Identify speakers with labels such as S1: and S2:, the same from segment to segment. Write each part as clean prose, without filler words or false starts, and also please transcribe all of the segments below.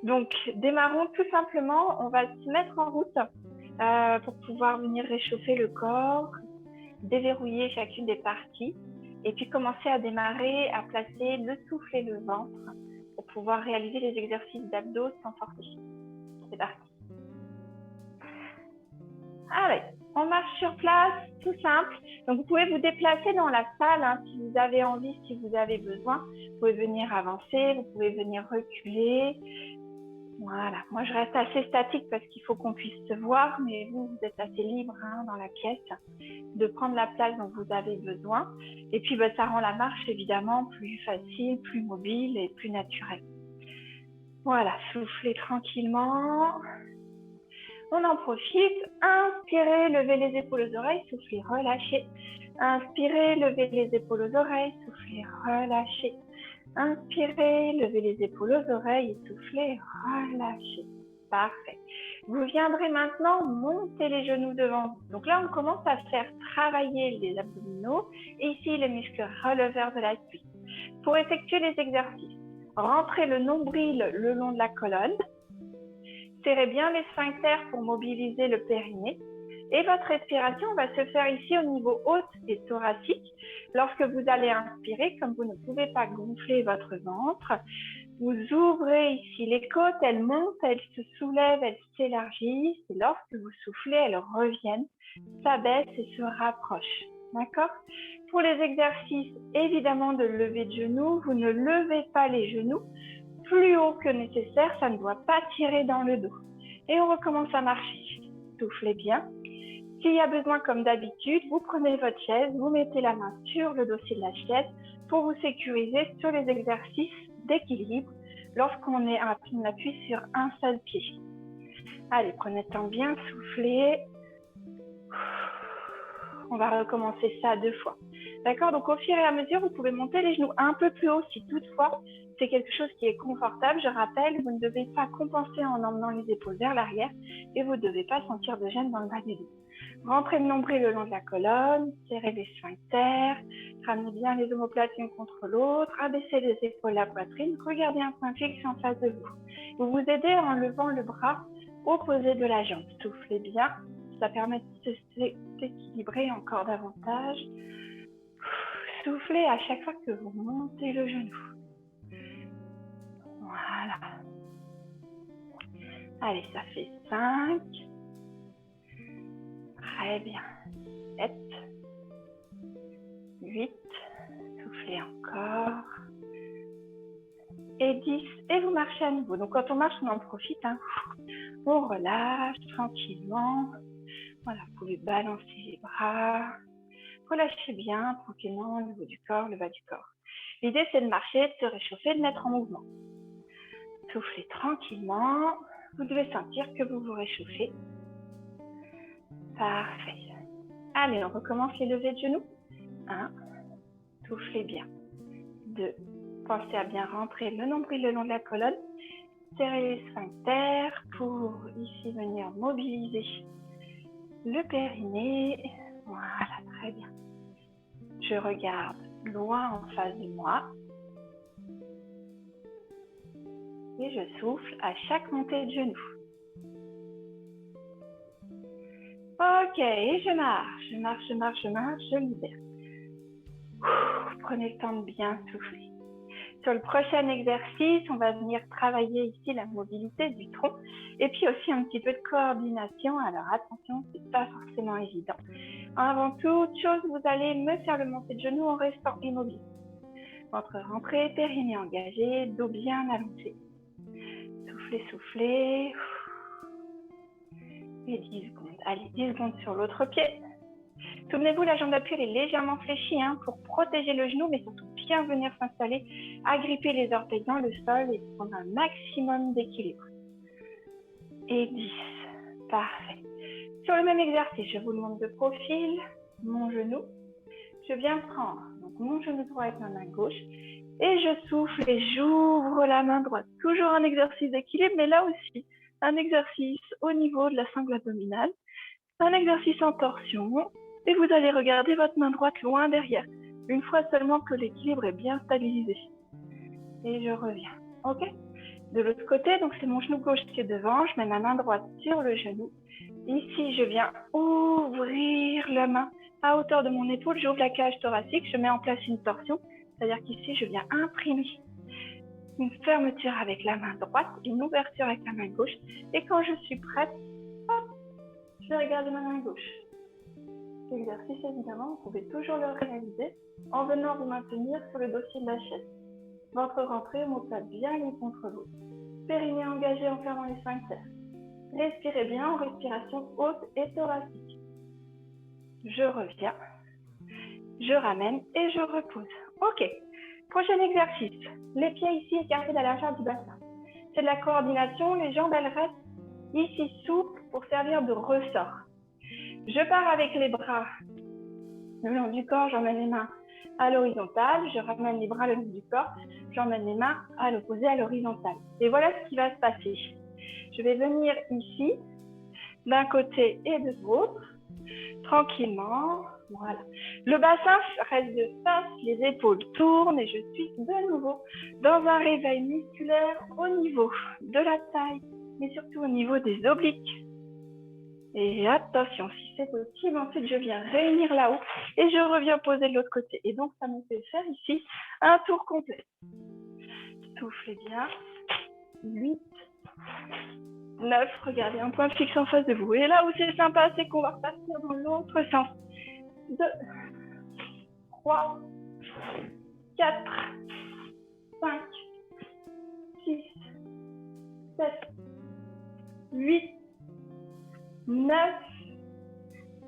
S1: Donc, démarrons tout simplement. On va se mettre en route pour pouvoir venir réchauffer le corps, déverrouiller chacune des parties et puis commencer à démarrer à placer le souffle et le ventre pour pouvoir réaliser les exercices d'abdos sans forcer. C'est parti. Allez, on marche sur place, tout simple. Donc, vous pouvez vous déplacer dans la salle si vous avez envie, si vous avez besoin. Vous pouvez venir avancer, vous pouvez venir reculer. Voilà, moi je reste assez statique parce qu'il faut qu'on puisse se voir, mais vous êtes assez libre dans la pièce de prendre la place dont vous avez besoin. Et puis ça rend la marche évidemment plus facile, plus mobile et plus naturelle. Voilà, soufflez tranquillement. On en profite. Inspirez, levez les épaules aux oreilles, soufflez, relâchez. Inspirez, levez les épaules aux oreilles, soufflez, relâchez. Inspirez, levez les épaules aux oreilles et soufflez, relâchez. Parfait. Vous viendrez maintenant monter les genoux devant vous. Donc là, on commence à faire travailler les abdominaux et ici les muscles releveurs de la cuisse. Pour effectuer les exercices, rentrez le nombril le long de la colonne. Serrez bien les sphincters pour mobiliser le périnée. Et votre respiration va se faire ici au niveau haute et thoracique. Lorsque vous allez inspirer, comme vous ne pouvez pas gonfler votre ventre, vous ouvrez ici les côtes, elles montent, elles se soulèvent, elles s'élargissent. Et lorsque vous soufflez, elles reviennent, s'abaissent et se rapprochent. D'accord? Pour les exercices, évidemment, de lever de genoux, vous ne levez pas les genoux plus haut que nécessaire, ça ne doit pas tirer dans le dos. Et on recommence à marcher. Soufflez bien. S'il y a besoin, comme d'habitude, vous prenez votre chaise, vous mettez la main sur le dossier de la chaise pour vous sécuriser sur les exercices d'équilibre lorsqu'on appuie sur un seul pied. Allez, prenez le temps de bien souffler. On va recommencer ça 2 fois. D'accord? Donc, au fur et à mesure, vous pouvez monter les genoux un peu plus haut si toutefois c'est quelque chose qui est confortable. Je rappelle, vous ne devez pas compenser en emmenant les épaules vers l'arrière et vous ne devez pas sentir de gêne dans le bas du dos. Rentrez le nombril le long de la colonne, serrez les sphincters, ramenez bien les omoplates l'une contre l'autre, abaissez les épaules, la poitrine, regardez un point fixe en face de vous. Vous vous aidez en levant le bras opposé de la jambe. Soufflez bien, ça permet de s'équilibrer encore davantage. Soufflez à chaque fois que vous montez le genou. Voilà. Allez, ça fait 5. Très bien. 7. 8. Soufflez encore. Et 10. Et vous marchez à nouveau. Donc quand on marche, on en profite. On relâche tranquillement. Voilà, vous pouvez balancer les bras. Relâchez bien tranquillement au niveau du corps, le bas du corps. L'idée, c'est de marcher, de se réchauffer, de mettre en mouvement. Soufflez tranquillement. Vous devez sentir que vous vous réchauffez. Parfait. Allez, on recommence les levées de genoux. 1. Soufflez bien. 2. Pensez à bien rentrer le nombril le long de la colonne. Serrez les sphincters pour ici venir mobiliser le périnée. Voilà, très bien. Je regarde loin en face de moi. Et je souffle à chaque montée de genoux. Ok, et je marche, je libère. Prenez le temps de bien souffler. Sur le prochain exercice, on va venir travailler ici la mobilité du tronc et puis aussi un petit peu de coordination. Alors attention, c'est pas forcément évident. Avant toute chose, vous allez me faire le monter de genoux en restant immobile. Ventre rentré, périnée engagé, dos bien allongé. Soufflez, soufflez. Et 10 secondes. Allez, 10 secondes sur l'autre pied. Souvenez-vous, la jambe d'appui est légèrement fléchie pour protéger le genou, mais surtout bien venir s'installer, agripper les orteils dans le sol et prendre un maximum d'équilibre. Et 10. Parfait. Sur le même exercice, je vous le montre de profil, mon genou. Je viens prendre donc, mon genou droit avec ma main gauche et je souffle et j'ouvre la main droite. Toujours un exercice d'équilibre, mais là aussi, un exercice au niveau de la sangle abdominale, un exercice en torsion. Et vous allez regarder votre main droite loin derrière, une fois seulement que l'équilibre est bien stabilisé. Et je reviens. Ok? De l'autre côté, donc c'est mon genou gauche qui est devant, je mets ma main droite sur le genou. Ici, je viens ouvrir la main à hauteur de mon épaule, j'ouvre la cage thoracique, je mets en place une torsion, c'est-à-dire qu'ici, je viens imprimer une fermeture avec la main droite, une ouverture avec la main gauche, et quand je suis prête, hop, je vais regarder ma main gauche. L'exercice, évidemment, vous pouvez toujours le réaliser en venant vous maintenir sur le dossier de la chaise. Ventre rentré, omoplate bien lié contre l'eau. Périnée engagé en fermant les sphincters. Respirez bien en respiration haute et thoracique. Je reviens, je ramène et je repose. Ok, prochain exercice. Les pieds ici écartés de la largeur du bassin. C'est de la coordination, les jambes elles restent ici souples pour servir de ressort. Je pars avec les bras le long du corps, j'emmène les mains à l'horizontale, je ramène les bras le long du corps, j'emmène les mains à l'opposé, à l'horizontale. Et voilà ce qui va se passer. Je vais venir ici, d'un côté et de l'autre, tranquillement. Voilà. Le bassin reste de face, les épaules tournent et je suis de nouveau dans un réveil musculaire au niveau de la taille, mais surtout au niveau des obliques. Et attention, si c'est possible, ensuite je viens réunir là-haut et je reviens poser de l'autre côté. Et donc ça me fait faire ici un tour complet. Soufflez bien. 8, 9, regardez un point fixe en face de vous. Et là où c'est sympa, c'est qu'on va repartir dans l'autre sens. 2, 3, 4, 5, 6, 7, 8, 9,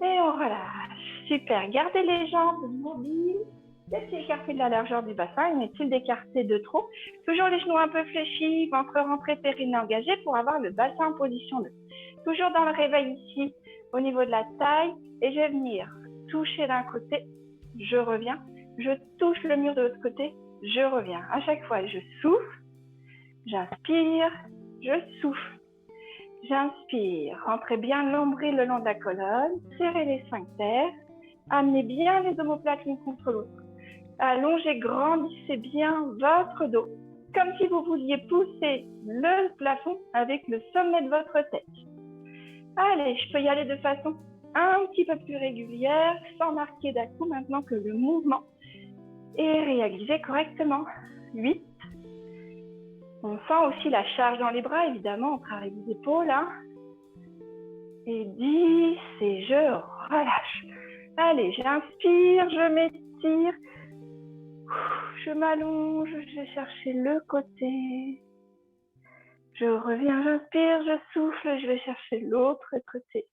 S1: et on relâche. Super, gardez les jambes mobiles, les pieds écartés de la largeur du bassin, inutile d'écarter de trop. Toujours les genoux un peu fléchis, ventre rentré, périnée engagé pour avoir le bassin en position 2. Toujours dans le réveil ici, au niveau de la taille, et je vais venir toucher d'un côté, je reviens, je touche le mur de l'autre côté, je reviens. À chaque fois, je souffle, j'inspire, je souffle. J'inspire, rentrez bien le nombril le long de la colonne, serrez les sphincters, amenez bien les omoplates l'une contre l'autre. Allongez, grandissez bien votre dos, comme si vous vouliez pousser le plafond avec le sommet de votre tête. Allez, je peux y aller de façon un petit peu plus régulière, sans marquer d'à-coup maintenant que le mouvement est réalisé correctement. 8. On sent aussi la charge dans les bras, évidemment, on travaille les épaules. Hein. Et 10, et je relâche. Allez, j'inspire, je m'étire. Je m'allonge, je vais chercher le côté. Je reviens, j'inspire, je souffle, je vais chercher l'autre côté.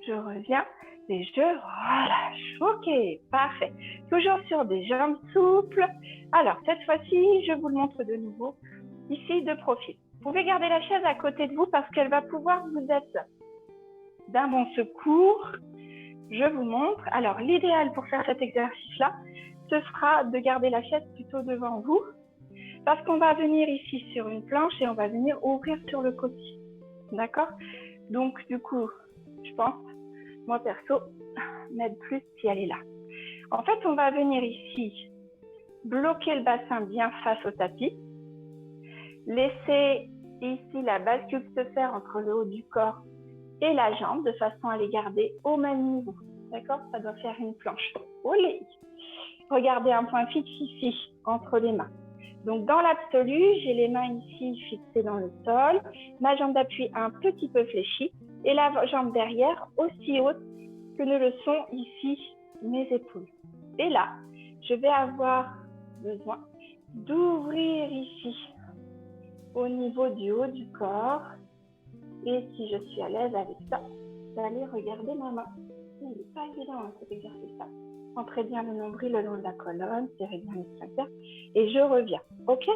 S1: Je reviens et je relâche. Ok, parfait. Toujours sur des jambes souples. Alors, cette fois-ci, je vous le montre de nouveau. Ici, de profil. Vous pouvez garder la chaise à côté de vous parce qu'elle va pouvoir vous être d'un bon secours. Je vous montre. Alors, l'idéal pour faire cet exercice-là, ce sera de garder la chaise plutôt devant vous parce qu'on va venir ici sur une planche et on va venir ouvrir sur le côté. D'accord? Donc, du coup, je pense, moi perso, m'aide plus si elle est là. En fait, on va venir ici bloquer le bassin bien face au tapis. Laisser ici la bascule se faire entre le haut du corps et la jambe de façon à les garder au même niveau. D'accord? Ça doit faire une planche. Olé! Regardez un point fixe ici, entre les mains. Donc, dans l'absolu, j'ai les mains ici fixées dans le sol, ma jambe d'appui un petit peu fléchie et la jambe derrière aussi haute que ne le sont ici mes épaules. Et là, je vais avoir besoin d'ouvrir ici au niveau du haut du corps. Et si je suis à l'aise avec ça, d'aller regarder ma main. Il n'est pas évident cet exercice-là. Entrez bien le nombril le long de la colonne, serrez bien les sphincters et je reviens. Ok?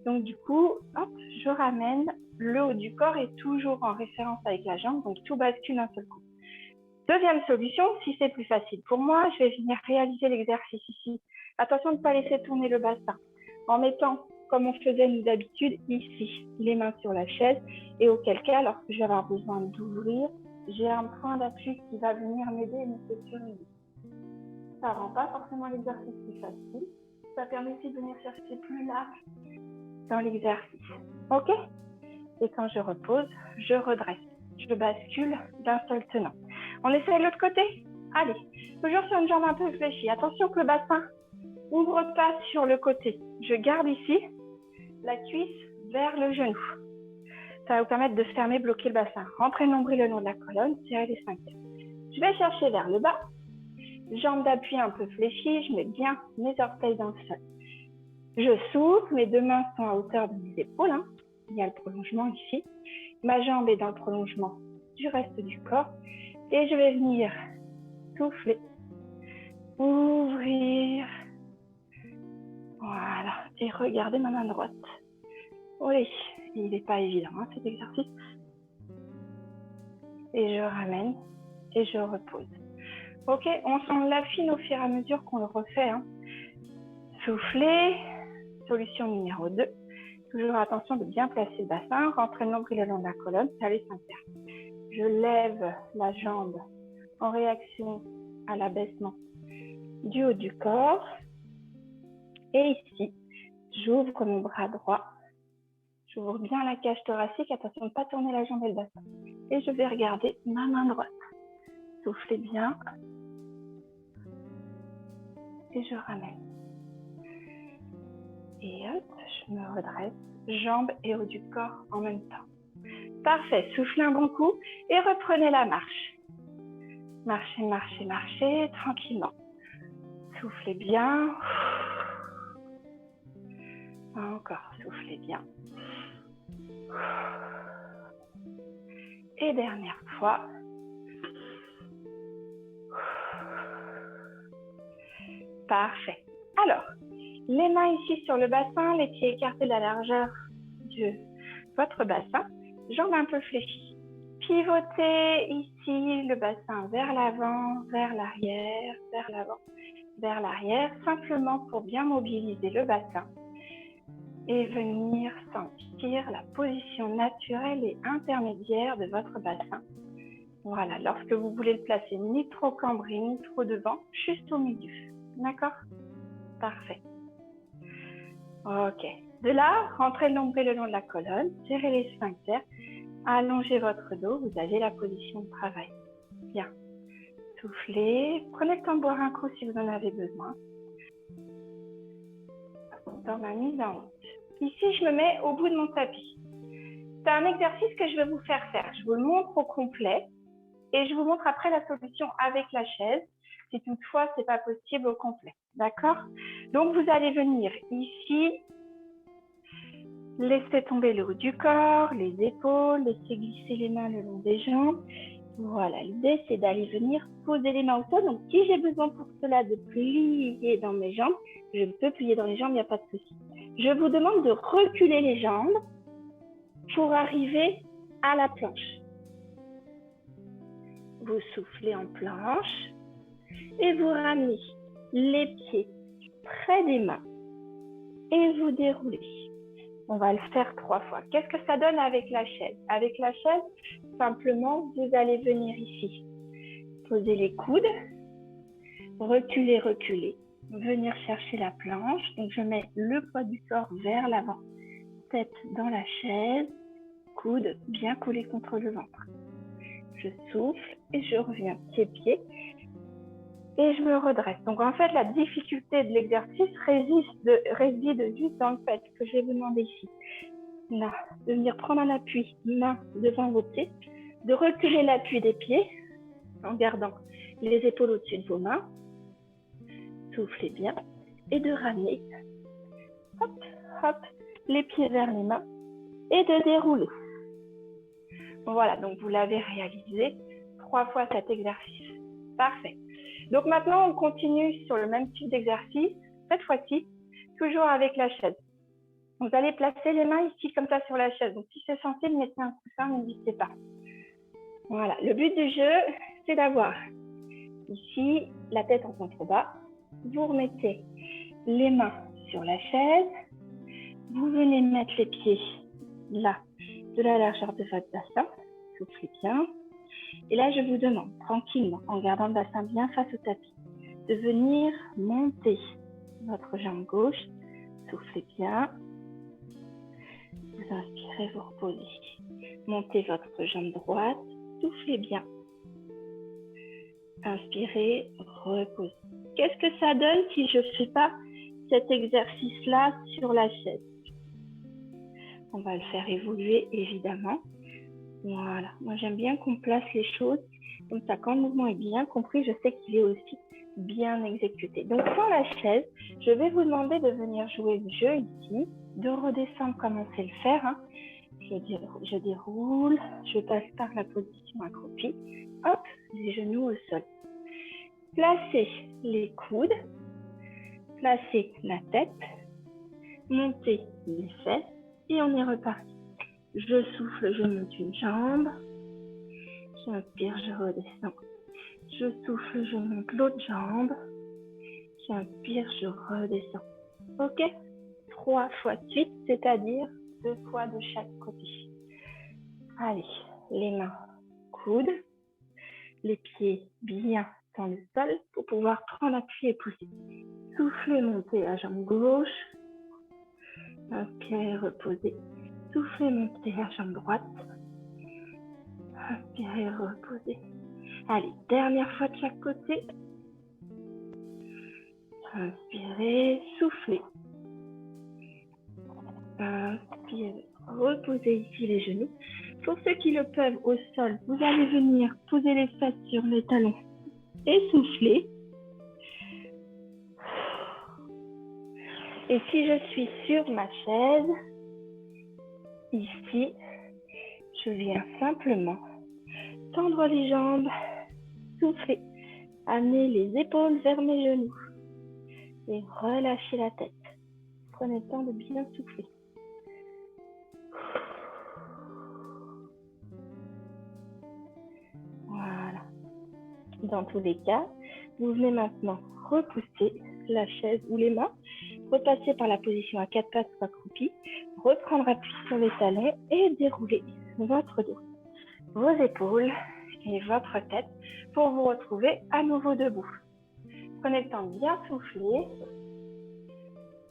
S1: Donc du coup, hop, je ramène le haut du corps et toujours en référence avec la jambe, donc tout bascule d'un seul coup. Deuxième solution, si c'est plus facile pour moi, je vais venir réaliser l'exercice ici. Attention de ne pas laisser tourner le bassin en mettant, comme on faisait nous d'habitude, ici, les mains sur la chaise et auquel cas, lorsque je vais avoir besoin d'ouvrir, j'ai un point d'appui qui va venir m'aider et me sécuriser. Ça ne rend pas forcément l'exercice plus facile. Ça permet aussi de venir chercher plus large dans l'exercice. OK? Et quand je repose, je redresse. Je bascule d'un seul tenant. On essaye l'autre côté? Allez, toujours sur une jambe un peu fléchie. Attention que le bassin ouvre pas sur le côté. Je garde ici la cuisse vers le genou. Ça va vous permettre de fermer, bloquer le bassin. Rentrez le nombril le long de la colonne, serrez les sphincters. Je vais chercher vers le bas. Jambes d'appui un peu fléchies. Je mets bien mes orteils dans le sol. Je souffle, mes deux mains sont à hauteur de mes épaules. Il y a le prolongement ici. Ma jambe est dans le prolongement du reste du corps. Et je vais venir souffler, ouvrir. Voilà. Et regardez ma main droite. Oui, il n'est pas évident cet exercice. Et je ramène et je repose. Ok, on l'affine au fur et à mesure qu'on le refait. Soufflez. Solution numéro 2. Toujours attention de bien placer le bassin. Rentrez le nombril le long de la colonne. Serrez les sphincters. Je lève la jambe en réaction à l'abaissement du haut du corps. Et ici, j'ouvre mon bras droit. J'ouvre bien la cage thoracique. Attention de ne pas tourner la jambe et le bassin. Et je vais regarder ma main droite. Soufflez bien. Et je ramène. Et hop, je me redresse. Jambes et haut du corps en même temps. Parfait. Soufflez un bon coup et reprenez la marche. Marchez, marchez, marchez tranquillement. Soufflez bien. Encore, soufflez bien. Et dernière fois. Parfait. Alors, les mains ici sur le bassin, les pieds écartés de la largeur de votre bassin, jambes un peu fléchies. Pivotez ici le bassin vers l'avant, vers l'arrière, vers l'avant, vers l'arrière, simplement pour bien mobiliser le bassin et venir sentir la position naturelle et intermédiaire de votre bassin. Voilà, lorsque vous voulez le placer ni trop cambré, ni trop devant, juste au milieu. D'accord? Parfait. Ok. De là, rentrez le nombril le long de la colonne, serrez les sphincters, allongez votre dos, vous avez la position de travail. Bien. Soufflez, prenez le temps de boire un coup si vous en avez besoin. Dans ma mise en route. Ici, je me mets au bout de mon tapis. C'est un exercice que je vais vous faire faire. Je vous le montre au complet et je vous montre après la solution avec la chaise, si toutefois ce n'est pas possible au complet. D'accord? Donc, vous allez venir ici, laissez tomber le haut du corps, les épaules, laissez glisser les mains le long des jambes. Voilà, l'idée c'est d'aller venir poser les mains au sol. Donc, si j'ai besoin pour cela de plier dans mes jambes, je peux plier dans les jambes, il n'y a pas de souci. Je vous demande de reculer les jambes pour arriver à la planche. Vous soufflez en planche et vous ramenez les pieds près des mains et vous déroulez. On va le faire 3 fois. Qu'est-ce que ça donne avec la chaise? Avec la chaise, simplement, vous allez venir ici, poser les coudes, reculer, reculer, venir chercher la planche. Donc, je mets le poids du corps vers l'avant, tête dans la chaise, coude bien collé contre le ventre. Je souffle et je reviens pied-pied et je me redresse. Donc, en fait, la difficulté de l'exercice réside juste dans le fait que je vais vous demander ici, là, de venir prendre un appui, main devant vos pieds, de reculer l'appui des pieds en gardant les épaules au-dessus de vos mains. Soufflez bien et de ramener, hop, hop, les pieds vers les mains et de dérouler. Voilà, donc vous l'avez réalisé 3 fois cet exercice. Parfait. Donc maintenant, on continue sur le même type d'exercice, cette fois-ci, toujours avec la chaise. Vous allez placer les mains ici comme ça sur la chaise. Donc si c'est sensible, mettez un coussin, n'hésitez pas. Voilà, le but du jeu, c'est d'avoir ici la tête en contrebas. Vous remettez les mains sur la chaise. Vous venez mettre les pieds là, de la largeur de votre bassin. Soufflez bien. Et là, je vous demande, tranquillement, en gardant le bassin bien face au tapis, de venir monter votre jambe gauche. Soufflez bien. Vous inspirez, vous reposez. Montez votre jambe droite, soufflez bien. Inspirez, reposez. Qu'est-ce que ça donne si je ne fais pas cet exercice-là sur la chaise? On va le faire évoluer, évidemment. Voilà. Moi, j'aime bien qu'on place les choses. Comme ça, quand le mouvement est bien compris, je sais qu'il est aussi bien exécuté. Donc, sur la chaise, je vais vous demander de venir jouer le jeu ici, de redescendre comme on sait le faire. Je déroule, je passe par la position accroupie. Hop, les genoux au sol. Placez les coudes, placez la tête, montez les fesses et on est reparti. Je souffle, je monte une jambe. J'inspire, je redescends. Je souffle, je monte l'autre jambe. J'inspire, je redescends. Ok? 3 fois de suite, c'est-à-dire 2 fois de chaque côté. Allez, les mains coudes, les pieds bien dans le sol pour pouvoir prendre appui et pousser. Soufflez, montez la jambe gauche. Inspirez, reposez. Soufflez, montez la jambe droite. Inspirez, reposez. Allez, dernière fois de chaque côté. Inspirez, soufflez. Inspirez, reposez ici les genoux. Pour ceux qui le peuvent au sol, vous allez venir poser les fesses sur les talons et souffler. Et si je suis sur ma chaise, ici, je viens simplement tendre les jambes, souffler, amener les épaules vers mes genoux et relâcher la tête. Prenez le temps de bien souffler. Voilà. Dans tous les cas, vous venez maintenant repousser la chaise ou les mains, repasser par la position à 4 pattes ou accroupi, reprendre appui sur les talons et dérouler votre dos, vos épaules et votre tête pour vous retrouver à nouveau debout. Prenez le temps de bien souffler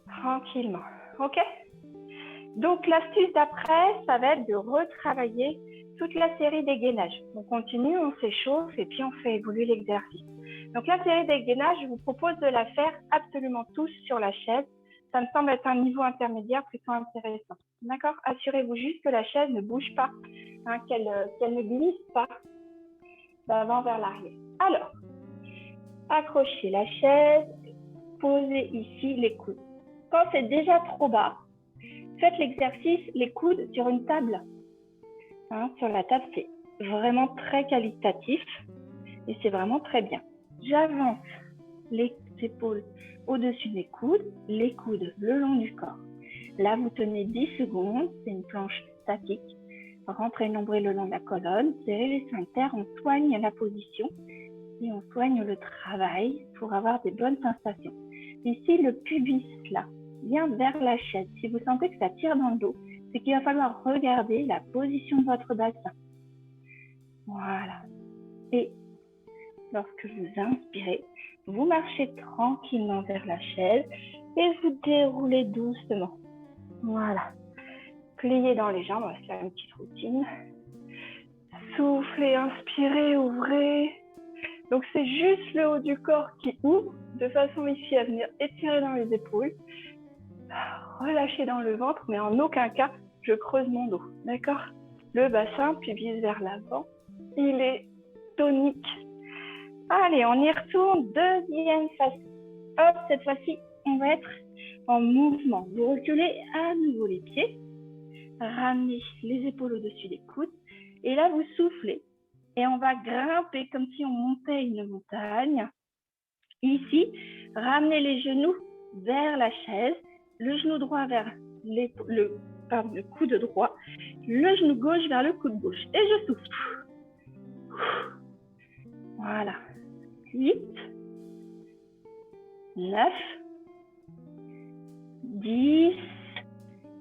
S1: tranquillement. Ok? Donc l'astuce d'après, ça va être de retravailler toute la série des gainages. On continue, on s'échauffe et puis on fait évoluer l'exercice. Donc la série des gainages, je vous propose de la faire absolument tous sur la chaise. Ça me semble être un niveau intermédiaire plutôt intéressant. D'accord? Assurez-vous juste que la chaise ne bouge pas, hein, qu'elle ne glisse pas d'avant vers l'arrière. Alors, accrochez la chaise, posez ici les coudes. Quand c'est déjà trop bas, faites l'exercice, les coudes sur une table. Hein, sur la table, c'est vraiment très qualitatif et c'est vraiment très bien. J'avance les épaules au-dessus des coudes, les coudes le long du corps. Là, vous tenez 10 secondes, c'est une planche statique. Rentrez le nombril le long de la colonne, serrez les sphincters, on soigne la position et on soigne le travail pour avoir des bonnes sensations. Ici, le pubis, là, vient vers la chaise. Si vous sentez que ça tire dans le dos, c'est qu'il va falloir regarder la position de votre bassin. Voilà. Et lorsque vous inspirez, vous marchez tranquillement vers la chaise et vous déroulez doucement. Voilà. Pliez dans les jambes, on va se faire une petite routine. Soufflez, inspirez, ouvrez. Donc c'est juste le haut du corps qui ouvre, de façon ici à venir étirer dans les épaules. Relâchez dans le ventre, mais en aucun cas, je creuse mon dos. D'accord? Le bassin, pubis vers l'avant, il est tonique. Allez, on y retourne. Deuxième phase. Hop, cette fois-ci, on va être en mouvement. Vous reculez à nouveau les pieds. Ramenez les épaules au-dessus des coudes. Et là, vous soufflez. Et on va grimper comme si on montait une montagne. Ici, ramenez les genoux vers la chaise. Le genou droit vers le coude droit. Le genou gauche vers le coude gauche. Et je souffle. Voilà. 8, 9, 10.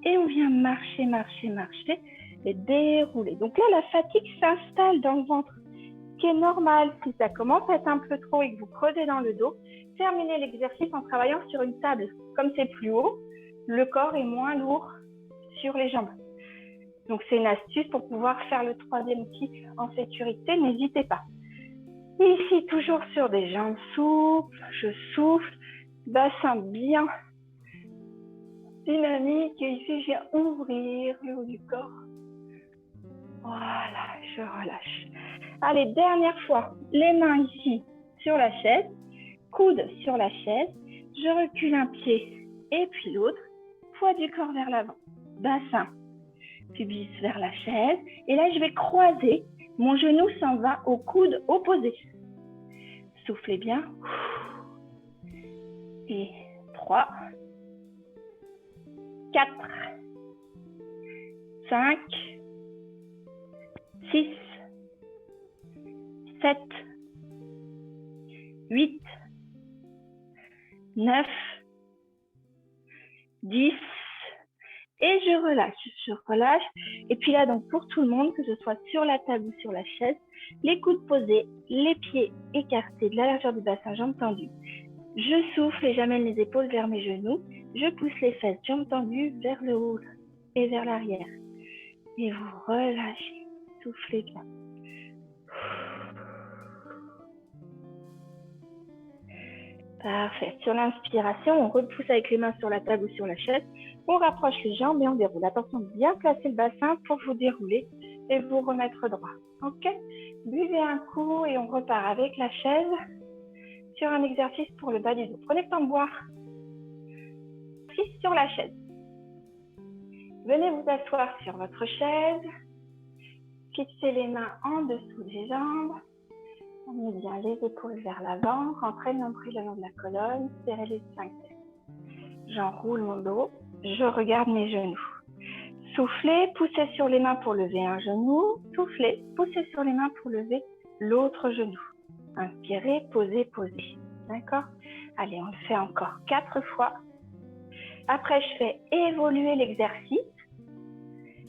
S1: Et on vient marcher, marcher, marcher et dérouler. Donc là, la fatigue s'installe dans le ventre, ce qui est normal. Si ça commence à être un peu trop et que vous creusez dans le dos, terminez l'exercice en travaillant sur une table. Comme c'est plus haut, le corps est moins lourd sur les jambes. Donc, c'est une astuce pour pouvoir faire le troisième outil en sécurité. N'hésitez pas. Ici, toujours sur des jambes souples. Je souffle. Bassin bien dynamique. Et ici, je viens ouvrir le haut du corps. Voilà, je relâche. Allez, dernière fois. Les mains ici sur la chaise. Coude sur la chaise. Je recule un pied et puis l'autre. Poids du corps vers l'avant. Bassin. Pubis vers la chaise. Et là, je vais croiser. Mon genou s'en va au coude opposé. Soufflez bien. Et 3, 4, 5, 6, 7, 8, 9, 10. Et je relâche. Et puis là, donc pour tout le monde, que ce soit sur la table ou sur la chaise, les coudes posés, les pieds écartés de la largeur du bassin, jambes tendues. Je souffle et j'amène les épaules vers mes genoux. Je pousse les fesses, jambes tendues, vers le haut et vers l'arrière. Et vous relâchez. Soufflez bien. Parfait. Sur l'inspiration, on repousse avec les mains sur la table ou sur la chaise. On rapproche les jambes et on déroule. Attention de bien placer le bassin pour vous dérouler et vous remettre droit. Ok? Buvez un coup et on repart avec la chaise sur un exercice pour le bas du dos. Prenez le temps de boire. Sur la chaise. Venez vous asseoir sur votre chaise. Fixez les mains en dessous des jambes. Amenez bien les épaules vers l'avant. Rentrez le nombril le long de la colonne. Serrez les sphincters. J'enroule mon dos. Je regarde mes genoux. Soufflez, poussez sur les mains pour lever un genou. Soufflez, poussez sur les mains pour lever l'autre genou. Inspirez, posez, posez. D'accord? Allez, on le fait encore 4 fois. Après, je fais évoluer l'exercice.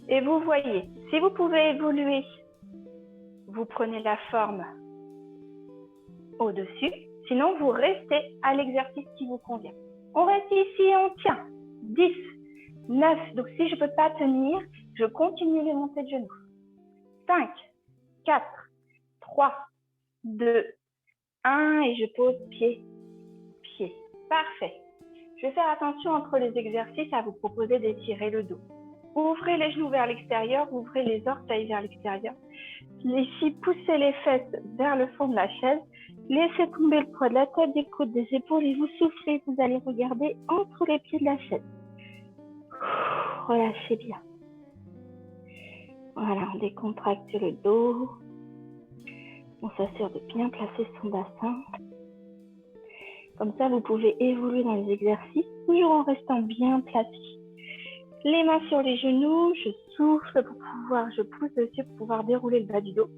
S1: Et vous voyez, si vous pouvez évoluer, vous prenez la forme au-dessus. Sinon, vous restez à l'exercice qui vous convient. On reste ici et on tient. 10, 9. Donc, si je ne peux pas tenir, je continue les montées de genoux. 5, 4, 3, 2, 1. Et je pose pied, pied. Parfait. Je vais faire attention entre les exercices à vous proposer d'étirer le dos. Ouvrez les genoux vers l'extérieur, ouvrez les orteils vers l'extérieur. Ici, poussez les fesses vers le fond de la chaise. Laissez tomber le poids de la tête, des coudes, des épaules et vous soufflez. Vous allez regarder entre les pieds de la chaise. Relâchez bien. Voilà, on décontracte le dos. On s'assure de bien placer son bassin. Comme ça, vous pouvez évoluer dans les exercices, toujours en restant bien placé. Les mains sur les genoux, je souffle pour pouvoir, je pousse dessus pour pouvoir dérouler le bas du dos.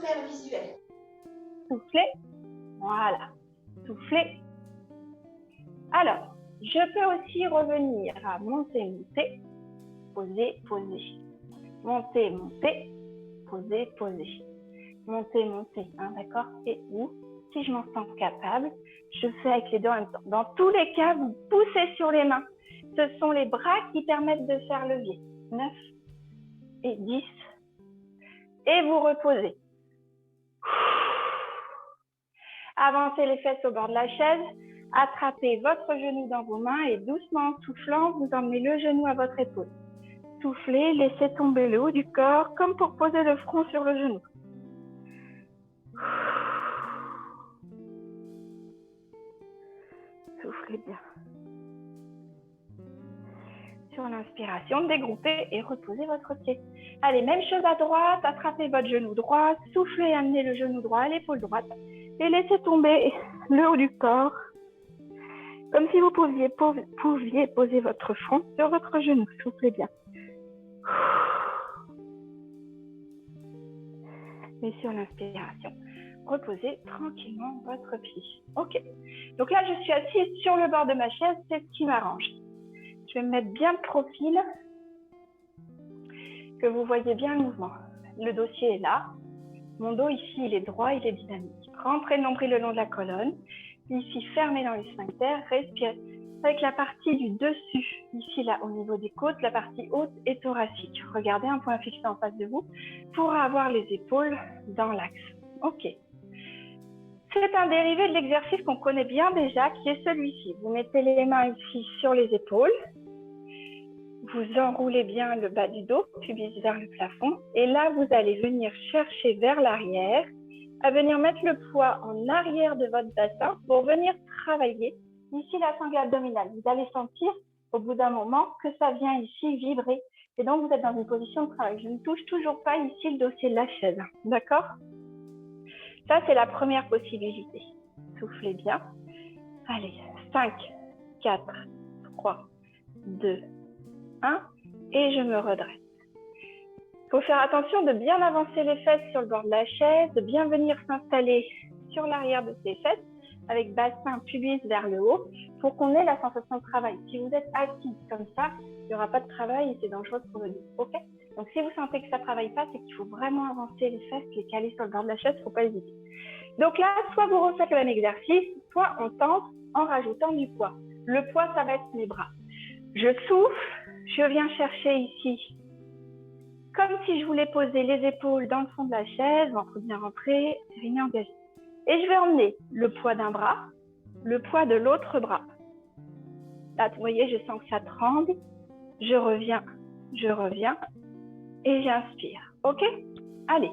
S2: Faire visuel.
S1: Soufflez. Voilà. Soufflez. Alors, je peux aussi revenir à monter, monter, poser, poser. Monter, monter, poser, poser. Monter, monter, hein, d'accord? Et ou, si je m'en sens capable, je fais avec les deux en même temps. Dans tous les cas, vous poussez sur les mains. Ce sont les bras qui permettent de faire levier. 9 et 10. Et vous reposez. Avancez les fesses au bord de la chaise. Attrapez votre genou dans vos mains et doucement en soufflant, vous emmenez le genou à votre épaule. Soufflez, laissez tomber le haut du corps comme pour poser le front sur le genou. Soufflez bien. Sur l'inspiration, dégroupez et reposez votre pied. Allez, même chose à droite, attrapez votre genou droit, soufflez, amenez le genou droit à l'épaule droite et laissez tomber le haut du corps. Comme si vous pouviez poser votre front sur votre genou. Soufflez bien. Et sur l'inspiration, reposez tranquillement votre pied. Ok. Donc là, je suis assise sur le bord de ma chaise, c'est ce qui m'arrange. Je vais me mettre bien de profil, que vous voyez bien le mouvement. Le dossier est là. Mon dos ici, il est droit, il est dynamique. Rentrez le nombril le long de la colonne. Ici, fermez dans les sphincters, respirez. Avec la partie du dessus, ici, là, au niveau des côtes, la partie haute et thoracique. Regardez un point fixé en face de vous pour avoir les épaules dans l'axe. Ok. C'est un dérivé de l'exercice qu'on connaît bien déjà, qui est celui-ci. Vous mettez les mains ici sur les épaules. Vous enroulez bien le bas du dos, pubis vers le plafond. Et là, vous allez venir chercher vers l'arrière, à venir mettre le poids en arrière de votre bassin pour venir travailler ici la sangle abdominale. Vous allez sentir au bout d'un moment que ça vient ici vibrer. Et donc, vous êtes dans une position de travail. Je ne touche toujours pas ici le dossier de la chaise. D'accord? Ça, c'est la première possibilité. Soufflez bien. Allez, 5, 4, 3, 2, 1. Et je me redresse. Il faut faire attention de bien avancer les fesses sur le bord de la chaise, de bien venir s'installer sur l'arrière de ses fesses, avec bassin, pubis vers le haut, pour qu'on ait la sensation de travail. Si vous êtes assis comme ça, il n'y aura pas de travail et c'est dangereux pour le dos. Ok? Donc, si vous sentez que ça ne travaille pas, c'est qu'il faut vraiment avancer les fesses, les caler sur le bord de la chaise, il ne faut pas hésiter. Donc là, soit vous refaites le même exercice, soit on tente en rajoutant du poids. Le poids, ça va être mes bras. Je souffle, je viens chercher ici, comme si je voulais poser les épaules dans le fond de la chaise, ventre bien rentré, périnée engagé. Et je vais emmener le poids d'un bras, le poids de l'autre bras. Là, vous voyez, je sens que ça tremble. Je reviens, et j'inspire. Ok? Allez.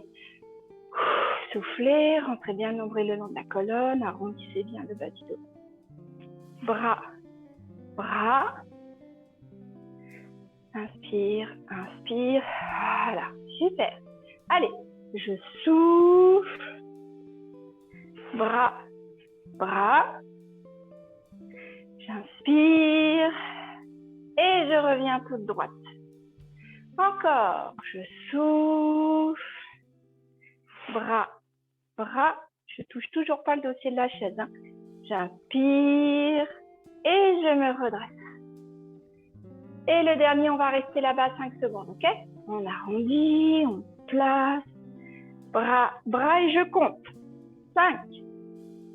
S1: Soufflez, rentrez bien le nombril le long de la colonne, arrondissez bien le bas du dos. Bras, bras. Inspire, inspire. Voilà, super. Allez, je souffle. Bras, bras. J'inspire. Et je reviens toute droite. Encore, je souffle. Bras, bras. Je touche toujours pas le dossier de la chaise. Hein. J'inspire. Et je me redresse. Et le dernier, on va rester là-bas 5 secondes, ok? On arrondit, on place. Bras, bras et je compte. 5,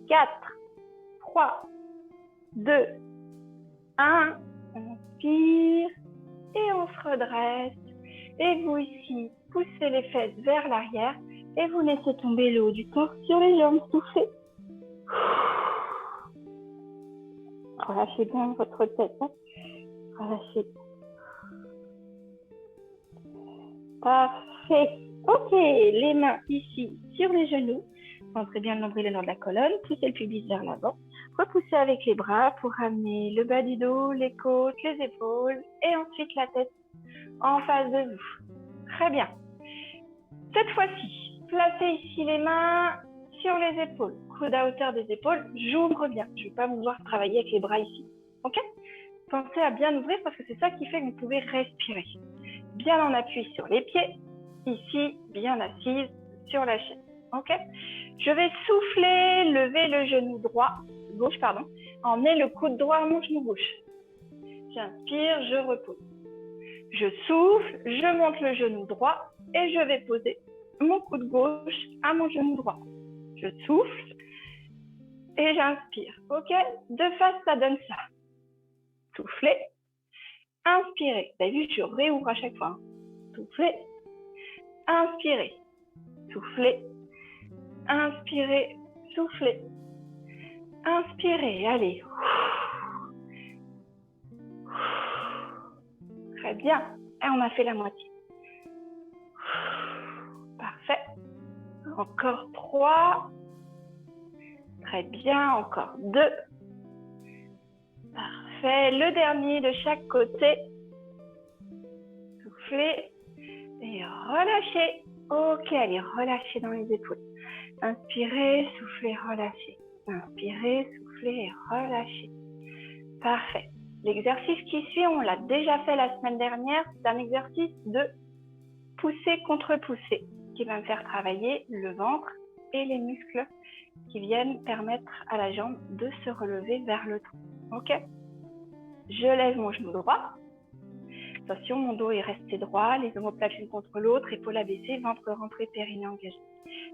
S1: 4, 3, 2, 1. On inspire et on se redresse. Et vous ici, poussez les fesses vers l'arrière et vous laissez tomber le haut du corps sur les jambes. Soufflez. Relâchez bien votre tête. Hein? Relâchez. Parfait. Ok, les mains ici sur les genoux. Rentrez bien le nombril le long de la colonne. Poussez le pubis vers l'avant. Repoussez avec les bras pour ramener le bas du dos, les côtes, les épaules et ensuite la tête en face de vous. Très bien. Cette fois-ci, placez ici les mains sur les épaules. Coude à hauteur des épaules. J'ouvre bien. Je ne vais pas vous voir travailler avec les bras ici. Ok? Pensez à bien ouvrir parce que c'est ça qui fait que vous pouvez respirer. Bien en appui sur les pieds. Ici, bien assise sur la chaise. Ok? Je vais souffler, lever le genou droit, gauche, pardon. Emmener le coude droit à mon genou gauche. J'inspire, je repose. Je souffle, je monte le genou droit et je vais poser mon coude gauche à mon genou droit. Je souffle et j'inspire. Ok? De face, ça donne ça. Soufflez. Inspirez. Vous avez vu, je réouvre à chaque fois. Soufflez. Inspirez. Soufflez. Inspirez. Soufflez. Inspirez. Allez. Très bien. Et on a fait la moitié. Parfait. Encore 3. Très bien. Encore 2. Parfait. Le dernier de chaque côté. Soufflez. Et relâchez. Ok, allez, relâchez dans les épaules. Inspirez, soufflez, relâchez. Inspirez, soufflez et relâchez. Parfait. L'exercice qui suit, on l'a déjà fait la semaine dernière. C'est un exercice de pousser contre pousser qui va me faire travailler le ventre et les muscles qui viennent permettre à la jambe de se relever vers le tronc. Ok? Je lève mon genou droit. Attention, mon dos est resté droit, les omoplates l'une contre l'autre, épaules abaissées, ventre rentré, périnée engagé.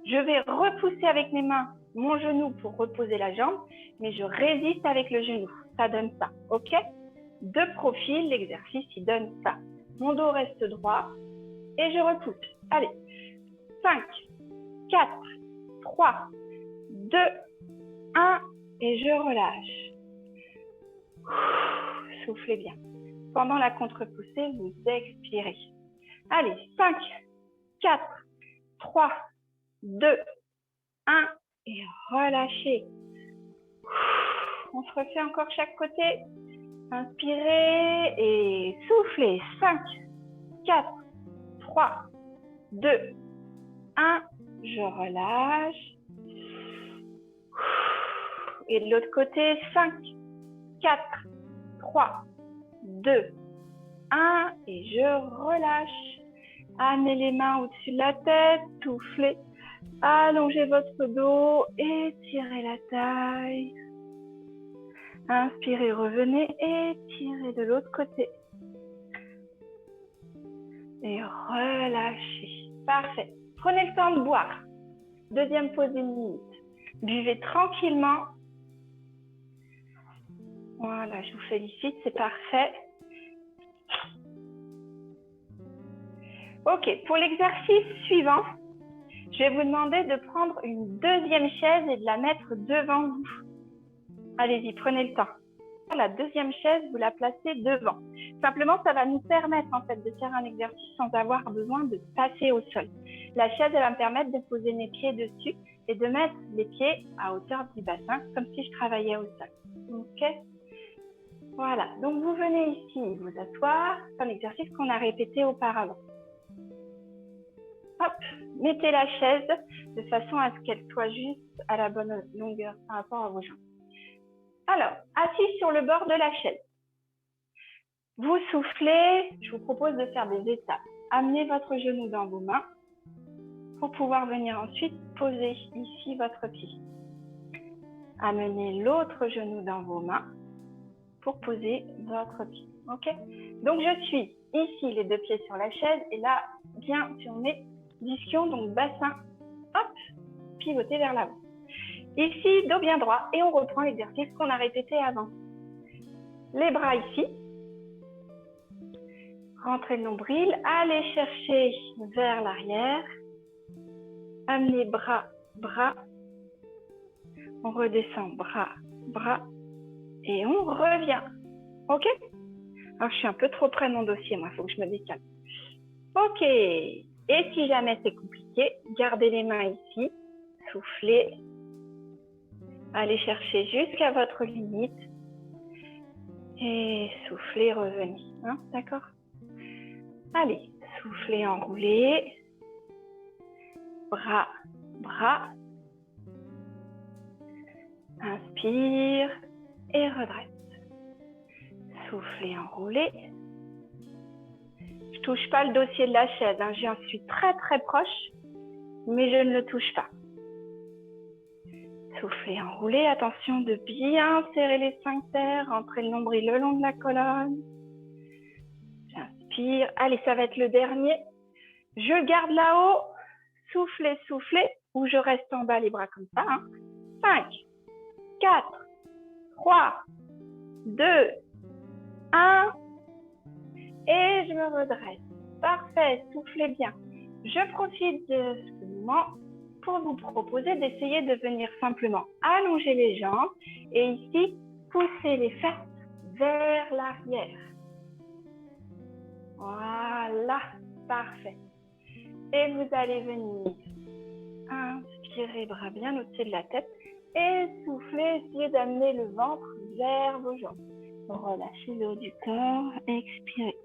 S1: Je vais repousser avec mes mains mon genou pour reposer la jambe, mais je résiste avec le genou. Ça donne ça, ok? De profil, l'exercice, il donne ça. Mon dos reste droit et je repousse. Allez, 5, 4, 3, 2, 1 et je relâche. Soufflez bien. Pendant la contre-poussée, vous expirez. Allez, 5, 4, 3, 2, 1 et relâchez. On se refait encore chaque côté. Inspirez et soufflez. 5, 4, 3, 2, 1. Je relâche. Et de l'autre côté, 5, 4, 3, 2, 1. Et je relâche. Amenez les mains au-dessus de la tête. Soufflez. Allongez votre dos. Étirez la taille. Inspirez, revenez, étirez de l'autre côté. Et relâchez. Parfait. Prenez le temps de boire. Deuxième pause d'une minute. Buvez tranquillement. Voilà, je vous félicite, c'est parfait. Ok, pour l'exercice suivant, je vais vous demander de prendre une deuxième chaise et de la mettre devant vous. Allez-y, prenez le temps. La deuxième chaise, vous la placez devant. Simplement, ça va nous permettre en fait de faire un exercice sans avoir besoin de passer au sol. La chaise, elle va me permettre de poser mes pieds dessus et de mettre les pieds à hauteur du bassin, comme si je travaillais au sol. Ok? Voilà. Donc, vous venez ici vous asseoir. C'est un exercice qu'on a répété auparavant. Hop, mettez la chaise de façon à ce qu'elle soit juste à la bonne longueur par rapport à vos jambes. Alors, assis sur le bord de la chaise, vous soufflez, je vous propose de faire des étapes. Amenez votre genou dans vos mains pour pouvoir venir ensuite poser ici votre pied. Amenez l'autre genou dans vos mains pour poser votre pied. Ok? Donc, je suis ici, les deux pieds sur la chaise et là, bien sur mes ischions, donc bassin, hop, pivoté vers l'avant. Ici, dos bien droit et on reprend l'exercice qu'on a répété avant. Les bras ici. Rentrez le nombril, allez chercher vers l'arrière. Amenez bras, bras. On redescend, bras, bras. Et on revient. Ok? Alors, je suis un peu trop près de mon dossier, moi, il faut que je me décale. Ok. Et si jamais c'est compliqué, gardez les mains ici. Soufflez. Allez chercher jusqu'à votre limite. Et soufflez, revenez. Hein, d'accord? Allez, soufflez, enroulez. Bras, bras. Inspire et redresse. Soufflez, enroulez. Je ne touche pas le dossier de la chaise. Hein. J'en suis très très proche, mais je ne le touche pas. Soufflez, enroulez. Attention de bien serrer les sphincters. Rentrez le nombril le long de la colonne. J'inspire. Allez, ça va être le dernier. Je garde là-haut. Soufflez, soufflez. Ou je reste en bas les bras comme ça. Hein. 5, 4, 3, 2, 1. Et je me redresse. Parfait, soufflez bien. Je profite de ce moment pour vous proposer d'essayer de venir simplement allonger les jambes et ici, pousser les fesses vers l'arrière. Voilà, parfait. Et vous allez venir inspirer, bras bien au-dessus de la tête et souffler, essayez d'amener le ventre vers vos jambes. Relâchez le haut du corps, expirez.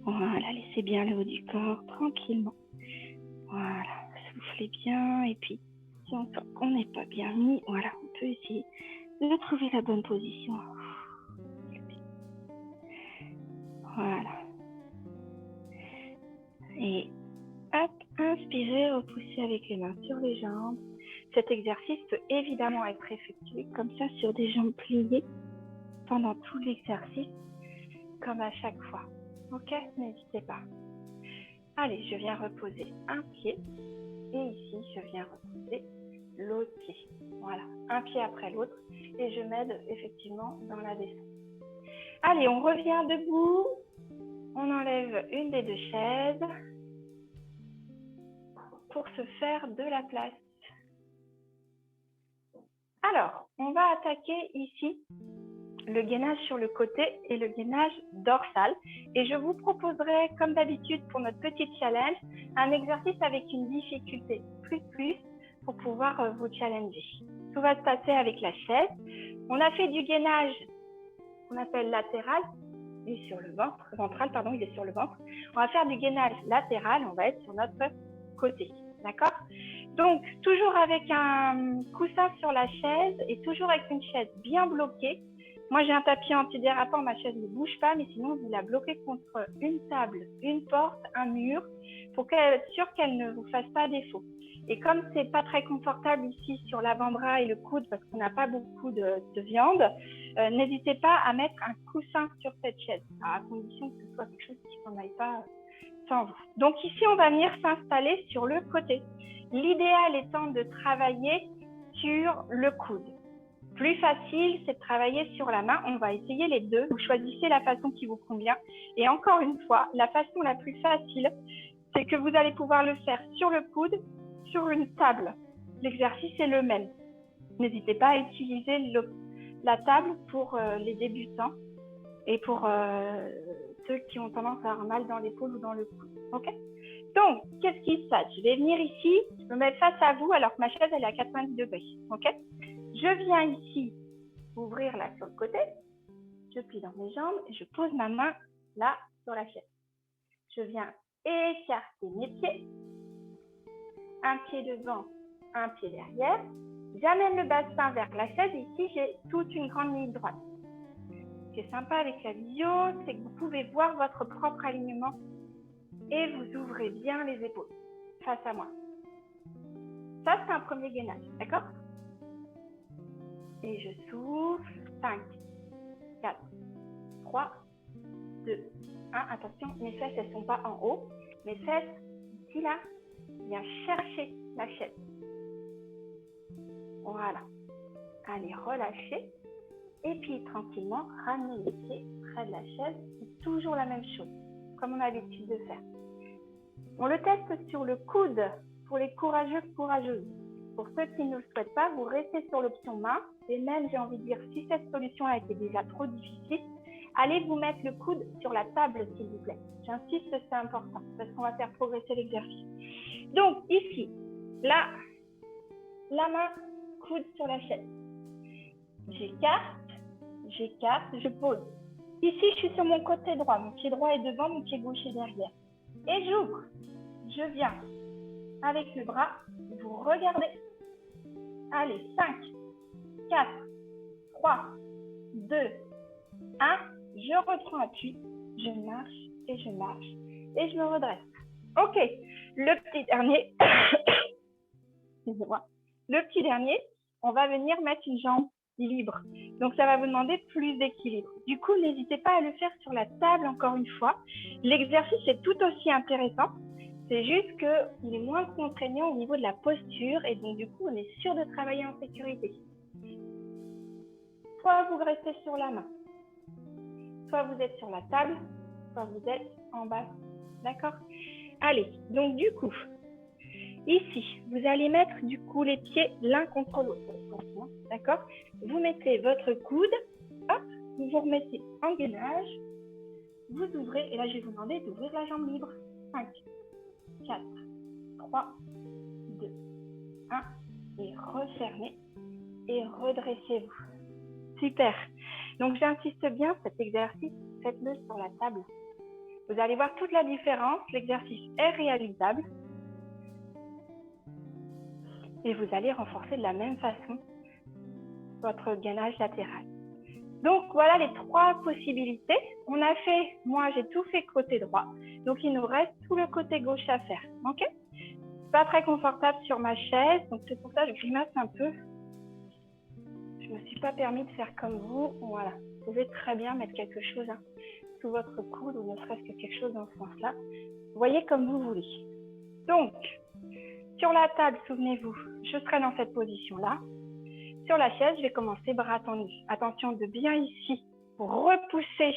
S1: Voilà, laissez bien le haut du corps tranquillement. Voilà, soufflez bien et puis si on sent qu'on n'est pas bien mis, voilà, on peut essayer de trouver la bonne position. Voilà. Et Respirez, repoussez avec les mains sur les jambes. Cet exercice peut évidemment être effectué comme ça sur des jambes pliées pendant tout l'exercice, comme à chaque fois. Ok, n'hésitez pas. Allez, je viens reposer un pied et ici, je viens reposer l'autre pied. Voilà, un pied après l'autre et je m'aide effectivement dans la descente. Allez, on revient debout. On enlève une des deux chaises pour se faire de la place. Alors, on va attaquer ici le gainage sur le côté et le gainage dorsal. Et je vous proposerai, comme d'habitude pour notre petit challenge, un exercice avec une difficulté plus pour pouvoir vous challenger. Tout va se passer avec la chaise. On a fait du gainage qu'on appelle latéral, il est sur le ventre, ventral, pardon, il est sur le ventre. On va faire du gainage latéral, on va être sur notre côté, d'accord? Donc, toujours avec un coussin sur la chaise et toujours avec une chaise bien bloquée. Moi, j'ai un tapis antidérapant, ma chaise ne bouge pas, mais sinon, vous la bloquez contre une table, une porte, un mur, pour être sûr qu'elle ne vous fasse pas défaut. Et comme c'est pas très confortable ici sur l'avant-bras et le coude, parce qu'on n'a pas beaucoup de viande, n'hésitez pas à mettre un coussin sur cette chaise, à condition que ce soit quelque chose qui s'en aille pas sans vous. Donc ici, on va venir s'installer sur le côté. L'idéal étant de travailler sur le coude. Plus facile, c'est de travailler sur la main. On va essayer les deux. Vous choisissez la façon qui vous convient. Et encore une fois, la façon la plus facile, c'est que vous allez pouvoir le faire sur le coude, sur une table. L'exercice est le même. N'hésitez pas à utiliser la table pour les débutants et pour ceux qui ont tendance à avoir mal dans l'épaule ou dans le coude. Ok ? Donc, qu'est-ce qui se passe? Je vais venir ici, je me mets face à vous alors que ma chaise elle est à 90 degrés. Ok? Je viens ici ouvrir là sur le côté, je plie dans mes jambes et je pose ma main là sur la chaise. Je viens écarter mes pieds, un pied devant, un pied derrière. J'amène le bassin vers la chaise et ici j'ai toute une grande ligne droite. Ce qui est sympa avec la visio, c'est que vous pouvez voir votre propre alignement et vous ouvrez bien les épaules face à moi. Ça, c'est un premier gainage, d'accord? Et je souffle. 5, 4, 3, 2, 1. Attention, mes fesses, elles ne sont pas en haut. Mes fesses, ici, là, viens chercher la chaise. Voilà. Allez, relâchez. Et puis, tranquillement, ramenez les pieds près de la chaise. C'est toujours la même chose, comme on a l'habitude de faire. On le teste sur le coude pour les courageux, courageuses. Pour ceux qui ne le souhaitent pas, vous restez sur l'option main. Et même, j'ai envie de dire, si cette solution-là était déjà trop difficile, allez vous mettre le coude sur la table, s'il vous plaît. J'insiste, c'est important, parce qu'on va faire progresser l'exercice. Donc, ici, là, la main, coude sur la chaise. J'écarte, je pose. Ici, je suis sur mon côté droit. Mon pied droit est devant, mon pied gauche est derrière. Et j'ouvre. Je viens avec le bras, vous regardez. Allez, 5, 4, 3, 2, 1. Je reprends appui. Je marche et je marche. Et je me redresse. Ok. Le petit dernier. Excusez-moi. Le petit dernier, on va venir mettre une jambe libre. Donc, ça va vous demander plus d'équilibre. Du coup, n'hésitez pas à le faire sur la table encore une fois. L'exercice est tout aussi intéressant. C'est juste qu'il est moins contraignant au niveau de la posture et donc, du coup, on est sûr de travailler en sécurité. Soit vous restez sur la main, soit vous êtes sur la table, soit vous êtes en bas. D'accord? Allez, donc du coup, ici, vous allez mettre du coup les pieds l'un contre l'autre. D'accord? Vous mettez votre coude, hop, vous vous remettez en gainage, vous ouvrez, et là je vais vous demander d'ouvrir la jambe libre. 5, 4, 3, 2, 1, et refermez, et redressez-vous. Super. Donc j'insiste bien, cet exercice, faites-le sur la table. Vous allez voir toute la différence, l'exercice est réalisable. Et vous allez renforcer de la même façon votre gainage latéral. Donc voilà les 3 possibilités. On a fait, moi j'ai tout fait côté droit, donc il nous reste tout le côté gauche à faire. Ok? pas très confortable sur ma chaise, donc c'est pour ça que je grimace un peu. Je ne me suis pas permis de faire comme vous. Voilà, vous pouvez très bien mettre quelque chose sous votre coude ou ne serait-ce que quelque chose dans ce sens-là. Voyez comme vous voulez. Donc, sur la table, souvenez-vous, je serai dans cette position-là. Sur la chaise, je vais commencer bras tendus. Attention de bien ici, repousser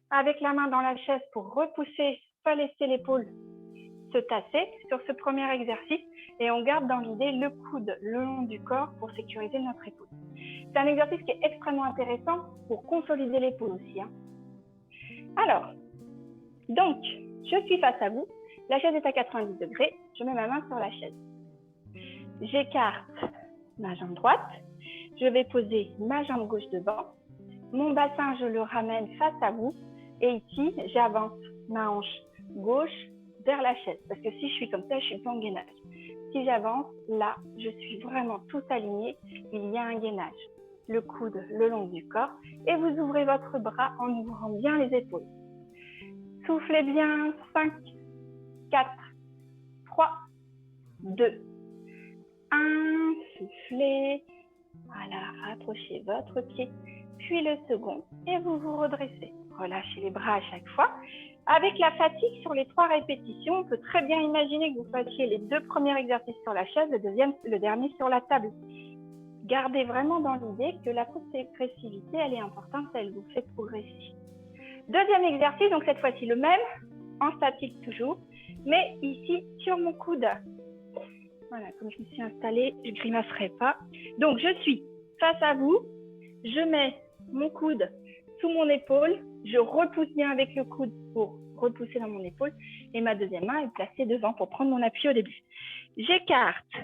S1: avec la main dans la chaise pour repousser, pas laisser l'épaule se tasser sur ce premier exercice et on garde dans l'idée le coude le long du corps pour sécuriser notre épaule. C'est un exercice qui est extrêmement intéressant pour consolider l'épaule aussi. Alors, donc, je suis face à vous, la chaise est à 90 degrés, je mets ma main sur la chaise. J'écarte ma jambe droite, je vais poser ma jambe gauche devant, mon bassin, je le ramène face à vous et ici, j'avance ma hanche gauche vers la chaise. Parce que si je suis comme ça, je suis pas en gainage. Si j'avance, là, je suis vraiment tout alignée. Il y a un gainage. Le coude le long du corps et vous ouvrez votre bras en ouvrant bien les épaules. Soufflez bien. 5, 4, 3, 2, 1. Soufflez. Voilà, rapprochez votre pied. Puis le second et vous vous redressez. Relâchez les bras à chaque fois. Avec la fatigue sur les 3 répétitions, on peut très bien imaginer que vous fassiez les 2 premiers exercices sur la chaise, le dernier sur la table. Gardez vraiment dans l'idée que la progressivité, elle est importante, elle vous fait progresser. Deuxième exercice, donc cette fois-ci le même, en statique toujours, mais ici sur mon coude. Voilà, comme je me suis installée, je ne grimacerai pas. Donc je suis face à vous, je mets mon coude sous mon épaule, je repousse bien avec le coude pour repousser dans mon épaule et ma deuxième main est placée devant pour prendre mon appui au début. J'écarte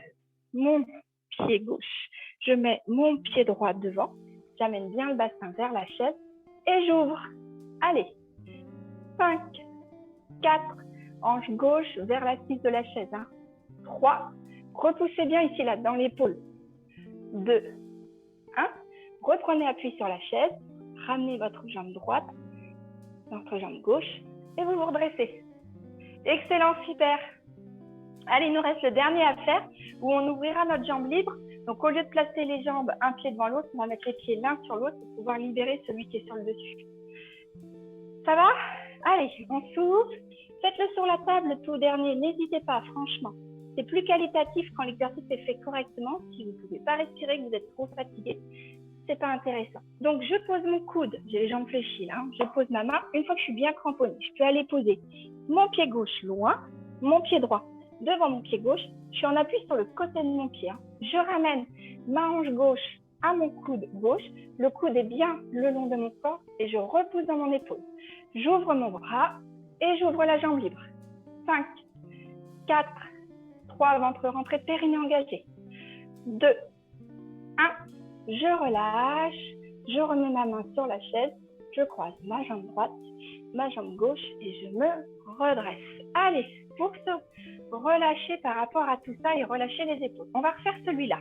S1: mon pied gauche, je mets mon pied droit devant, j'amène bien le bassin vers la chaise et j'ouvre. Allez, 5, 4, hanche gauche vers l'assise de la chaise. 3, repoussez bien ici là dans l'épaule. 2, 1, reprenez appui sur la chaise. Ramenez votre jambe droite, votre jambe gauche et vous vous redressez. Excellent, super. Allez, il nous reste le dernier à faire où on ouvrira notre jambe libre. Donc, au lieu de placer les jambes un pied devant l'autre, on va mettre les pieds l'un sur l'autre pour pouvoir libérer celui qui est sur le dessus. Ça va? Allez, on s'ouvre. Faites-le sur la table tout dernier. N'hésitez pas, franchement. C'est plus qualitatif quand l'exercice est fait correctement. Si vous ne pouvez pas respirer, que vous êtes trop fatigué, c'est pas intéressant. Donc, je pose mon coude, j'ai les jambes fléchies là, je pose ma main. Une fois que je suis bien cramponnée, je peux aller poser mon pied gauche loin, mon pied droit devant mon pied gauche. Je suis en appui sur le côté de mon pied. Je ramène ma hanche gauche à mon coude gauche. Le coude est bien le long de mon corps et je repousse dans mon épaule. J'ouvre mon bras et j'ouvre la jambe libre. 5, 4, 3, ventre rentré, périnée engagé. 2, 1. Je relâche, je remets ma main sur la chaise, je croise ma jambe droite, ma jambe gauche et je me redresse. Allez, pour se relâcher par rapport à tout ça et relâcher les épaules. On va refaire celui-là.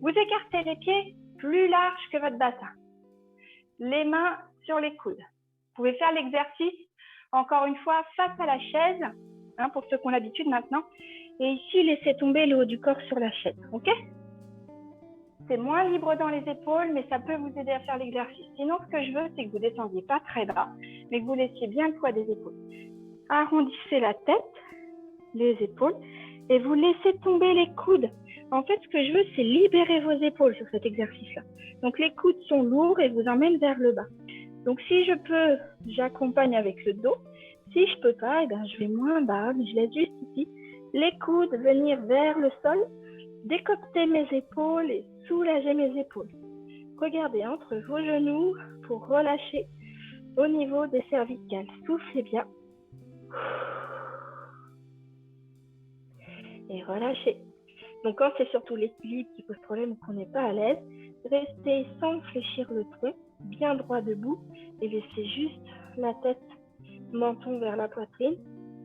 S1: Vous écartez les pieds plus larges que votre bassin. Les mains sur les coudes. Vous pouvez faire l'exercice, encore une fois, face à la chaise, pour ceux qui ont l'habitude maintenant. Et ici, laissez tomber le haut du corps sur la chaise, ok ? C'est moins libre dans les épaules, mais ça peut vous aider à faire l'exercice. Sinon, ce que je veux, c'est que vous ne descendiez pas très bas, mais que vous laissiez bien le poids des épaules. Arrondissez la tête, les épaules, et vous laissez tomber les coudes. En fait, ce que je veux, c'est libérer vos épaules sur cet exercice-là. Donc, les coudes sont lourds et vous emmènent vers le bas. Donc, si je peux, j'accompagne avec le dos. Si je ne peux pas, je vais moins bas, mais je laisse juste ici. Les coudes venir vers le sol. Décocter mes épaules et soulager mes épaules. Regardez entre vos genoux pour relâcher au niveau des cervicales. Soufflez bien. Et relâchez. Donc quand c'est surtout l'équilibre qui pose problème ou qu'on n'est pas à l'aise, restez sans fléchir le tronc, bien droit debout et laissez juste la tête, menton vers la poitrine.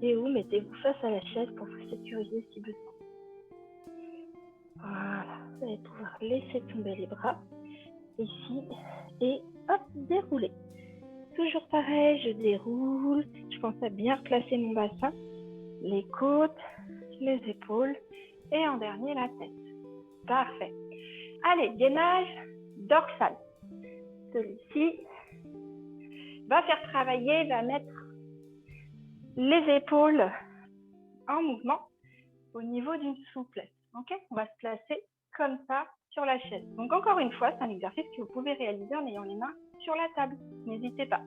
S1: Et vous mettez-vous face à la chaise pour vous sécuriser si besoin. Voilà, vous allez pouvoir laisser tomber les bras ici et hop, dérouler. Toujours pareil, je déroule, je pense à bien placer mon bassin, les côtes, les épaules et en dernier la tête. Parfait. Allez, gainage dorsal. Celui-ci va faire travailler, va mettre les épaules en mouvement au niveau d'une souplesse. Okay, on va se placer comme ça sur la chaise. Donc encore une fois, c'est un exercice que vous pouvez réaliser en ayant les mains sur la table. N'hésitez pas.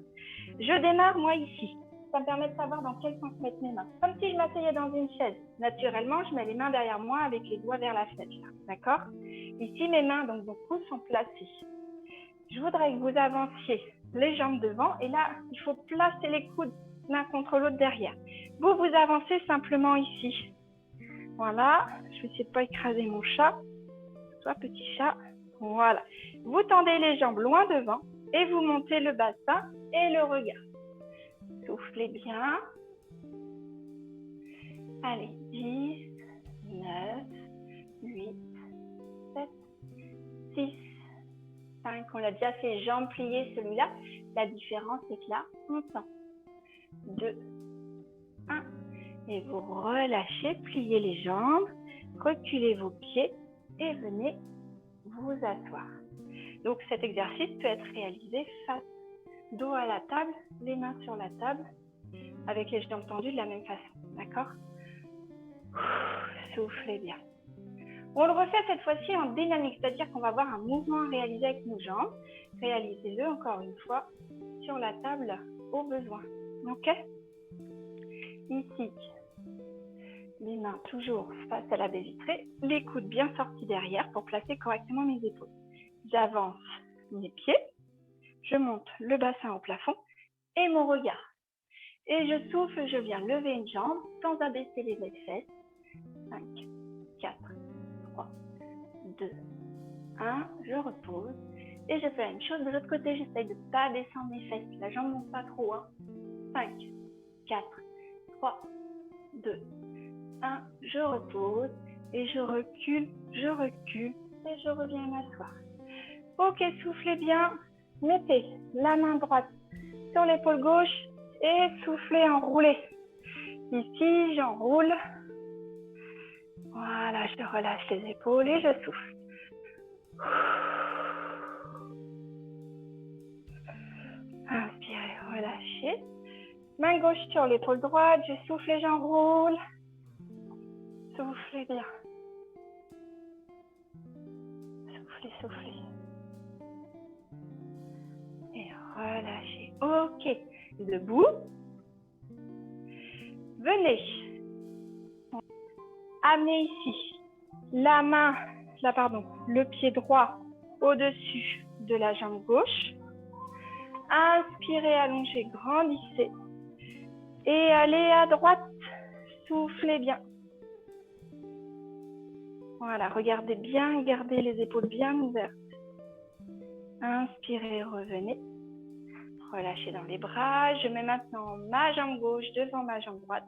S1: Je démarre moi ici. Ça me permet de savoir dans quel sens mettre mes mains. Comme si je m'asseyais dans une chaise. Naturellement, je mets les mains derrière moi avec les doigts vers la fenêtre. D'accord? Ici, mes mains, donc vos coudes sont placés. Je voudrais que vous avanciez les jambes devant. Et là, il faut placer les coudes l'un contre l'autre derrière. Vous avancez simplement ici. Voilà. Je vais essayer de ne pas écraser mon chat. Soit petit chat. Voilà. Vous tendez les jambes loin devant et vous montez le bassin et le regard. Soufflez bien. Allez, 10, 9, 8, 7, 6, 5. On l'a déjà fait, jambes pliées celui-là. La différence, c'est que là, on tend. 2, 1. Et vous relâchez, pliez les jambes, reculez vos pieds et venez vous asseoir. Donc cet exercice peut être réalisé face, dos à la table, les mains sur la table, avec les jambes tendues de la même façon. D'accord? Soufflez bien. On le refait cette fois-ci en dynamique, c'est-à-dire qu'on va avoir un mouvement à réaliser avec nos jambes. Réalisez-le encore une fois sur la table au besoin. Ok? Ici, les mains toujours face à la baie vitrée, les coudes bien sortis derrière pour placer correctement mes épaules. J'avance mes pieds, je monte le bassin au plafond et mon regard. Et je souffle, je viens lever une jambe sans abaisser les fesses. 5, 4, 3, 2, 1. Je repose. Et je fais la même chose de l'autre côté. J'essaye de ne pas descendre mes fesses. La jambe ne monte pas trop. 5, 4, 3, 2, 1. Je repose. Et je recule et je reviens m'asseoir. Ok, soufflez bien. Mettez la main droite sur l'épaule gauche et soufflez, enroulez. Ici, j'enroule. Voilà, je relâche les épaules et je souffle. Inspirez, relâchez. Main gauche sur l'épaule droite, je souffle et j'enroule. Soufflez bien. Soufflez, soufflez. Et relâchez. Ok, debout. Venez. Amenez ici le pied droit au-dessus de la jambe gauche. Inspirez, allongez, grandissez. Et allez à droite. Soufflez bien. Voilà, regardez bien, gardez les épaules bien ouvertes. Inspirez, revenez. Relâchez dans les bras. Je mets maintenant ma jambe gauche devant ma jambe droite.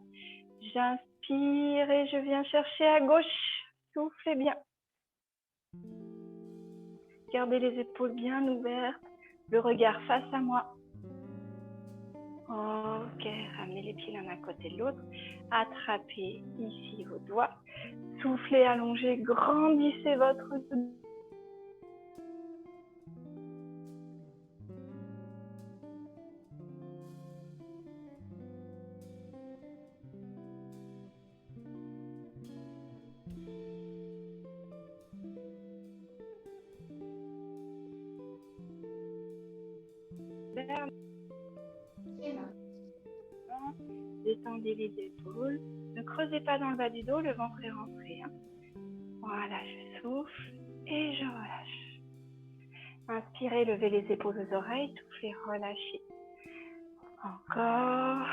S1: J'inspire et je viens chercher à gauche. Soufflez bien. Gardez les épaules bien ouvertes. Le regard face à moi. Ok, ramenez les pieds l'un à côté de l'autre. Attrapez ici vos doigts. Soufflez, allongez, grandissez votre détendez les épaules. Ne creusez pas dans le bas du dos, le ventre est rentré. Voilà, je souffle et je relâche. Inspirez, levez les épaules aux oreilles, soufflez, relâchez. Encore.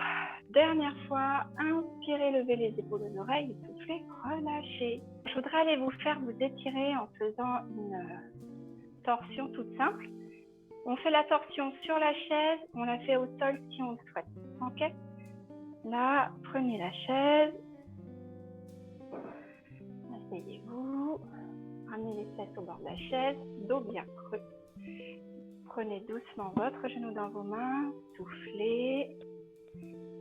S1: Dernière fois, inspirez, levez les épaules aux oreilles, soufflez, relâchez. Je voudrais aller vous faire vous étirer en faisant une torsion toute simple. On fait la torsion sur la chaise, on la fait au sol si on le souhaite. Ok? Là, prenez la chaise. Asseyez-vous. Ramenez les fesses au bord de la chaise, dos bien creux. Prenez doucement votre genou dans vos mains, soufflez.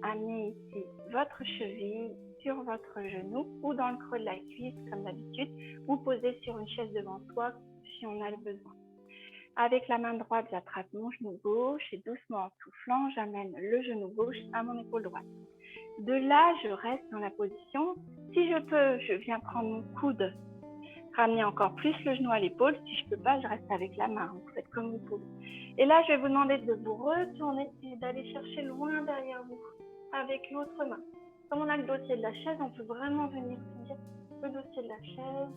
S1: Amenez ici votre cheville sur votre genou ou dans le creux de la cuisse comme d'habitude, ou posé sur une chaise devant soi si on a le besoin. Avec la main droite, j'attrape mon genou gauche et doucement en soufflant, j'amène le genou gauche à mon épaule droite. De là, je reste dans la position. Si je peux, je viens prendre mon coude, ramener encore plus le genou à l'épaule. Si je ne peux pas, je reste avec la main. Vous faites comme vous pouvez. Et là, je vais vous demander de vous retourner et d'aller chercher loin derrière vous avec l'autre main. Comme on a le dossier de la chaise, on peut vraiment venir tenir le dossier de la chaise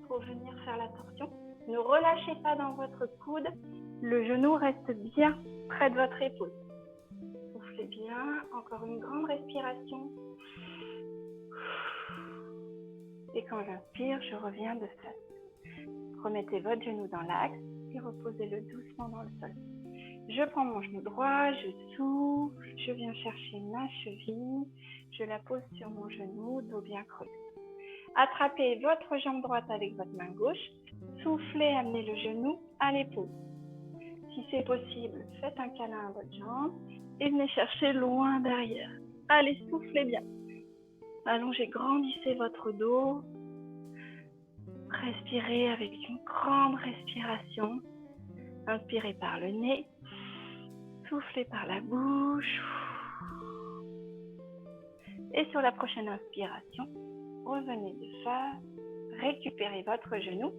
S1: pour venir faire la torsion. Ne relâchez pas dans votre coude. Le genou reste bien près de votre épaule. Soufflez bien. Encore une grande respiration. Et quand j'inspire, je reviens de face. Remettez votre genou dans l'axe et reposez-le doucement dans le sol. Je prends mon genou droit, je souffle, je viens chercher ma cheville, je la pose sur mon genou, dos bien creusé. Attrapez votre jambe droite avec votre main gauche, soufflez, amenez le genou à l'épaule. Si c'est possible, faites un câlin à votre jambe et venez chercher loin derrière. Allez, soufflez bien. Allongez, grandissez votre dos. Respirez avec une grande respiration. Inspirez par le nez. Soufflez par la bouche. Et sur la prochaine inspiration, revenez de face, récupérez votre genou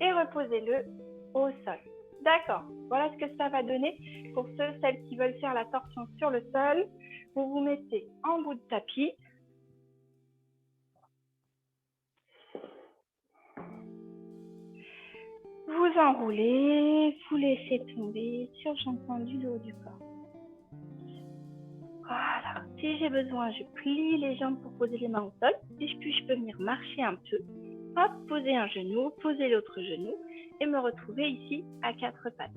S1: et reposez-le au sol. D'accord, voilà ce que ça va donner pour celles qui veulent faire la torsion sur le sol. Vous vous mettez en bout de tapis. Vous enroulez, vous laissez tomber sur j'entends du haut du corps. Voilà, si j'ai besoin, je plie les jambes pour poser les mains au sol. Et puis je peux venir marcher un peu. Hop, poser un genou, poser l'autre genou et me retrouver ici à quatre pattes.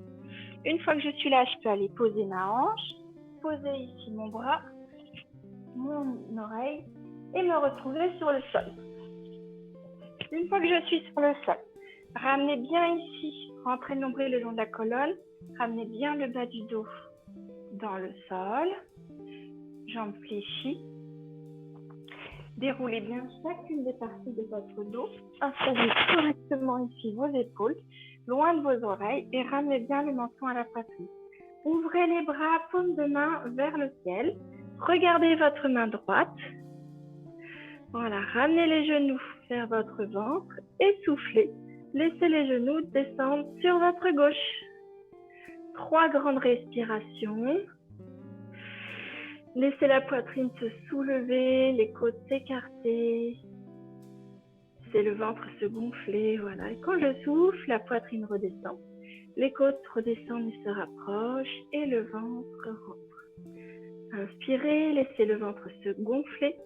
S1: Une fois que je suis là, je peux aller poser ma hanche, poser ici mon bras, mon oreille et me retrouver sur le sol. Une fois que je suis sur le sol, ramenez bien ici, rentrez le nombril le long de la colonne, ramenez bien le bas du dos dans le sol, jambes fléchies. Déroulez bien chacune des parties de votre dos, installez correctement ici vos épaules, loin de vos oreilles et ramenez bien le menton à la poitrine. Ouvrez les bras, paume de main vers le ciel, regardez votre main droite. Voilà, ramenez les genoux vers votre ventre et soufflez. Laissez les genoux descendre sur votre gauche. 3 grandes respirations. Laissez la poitrine se soulever, les côtes s'écarter. Laissez le ventre se gonfler, voilà. Et quand je souffle, la poitrine redescend. Les côtes redescendent et se rapprochent et le ventre rentre. Inspirez, laissez le ventre se gonfler.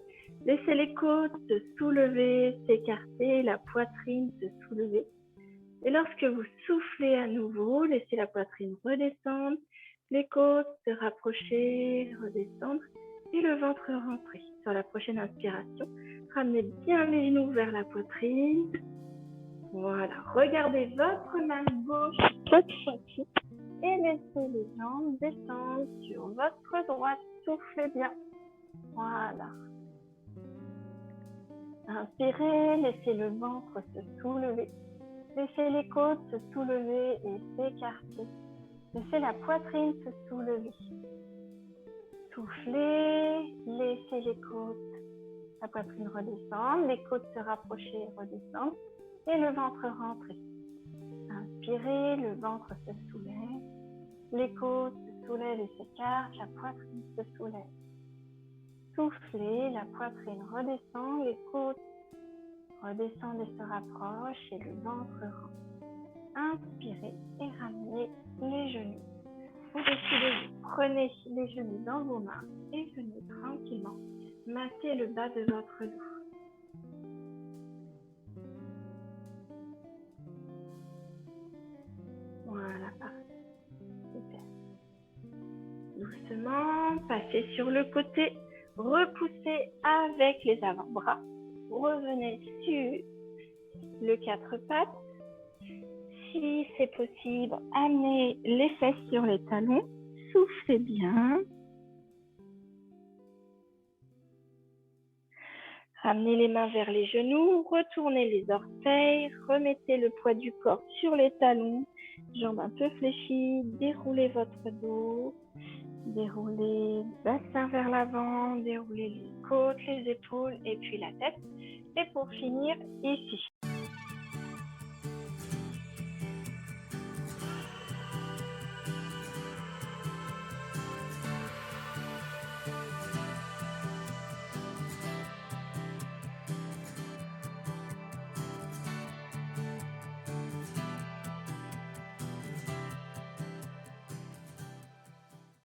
S1: Laissez les côtes se soulever, s'écarter, la poitrine se soulever. Et lorsque vous soufflez à nouveau, laissez la poitrine redescendre, les côtes se rapprocher, redescendre et le ventre rentrer. Sur la prochaine inspiration, ramenez bien les genoux vers la poitrine. Voilà, regardez votre main gauche cette fois-ci et laissez les jambes descendre sur votre droite. Soufflez bien. Voilà. Inspirez, laissez le ventre se soulever. Laissez les côtes se soulever et s'écarter. Laissez la poitrine se soulever. Soufflez, laissez les côtes, la poitrine redescendre, les côtes se rapprocher et redescendre et le ventre rentrer. Inspirez, le ventre se soulève, les côtes se soulèvent et s'écartent, la poitrine se soulève. Soufflez, la poitrine redescend, les côtes redescendent et se rapprochent et le ventre rentre. Inspirez et ramenez les genoux au-dessus de vous. Prenez les genoux dans vos mains et venez tranquillement masser le bas de votre dos. Voilà, parfait. Super. Doucement, passez sur le côté, repoussez avec les avant-bras. Revenez sur le quatre pattes. Si c'est possible, amenez les fesses sur les talons. Soufflez bien. Ramenez les mains vers les genoux, retournez les orteils, remettez le poids du corps sur les talons, jambes un peu fléchies, déroulez votre dos, déroulez le bassin vers l'avant, déroulez les côtes, les épaules et puis la tête. Et pour finir, ici.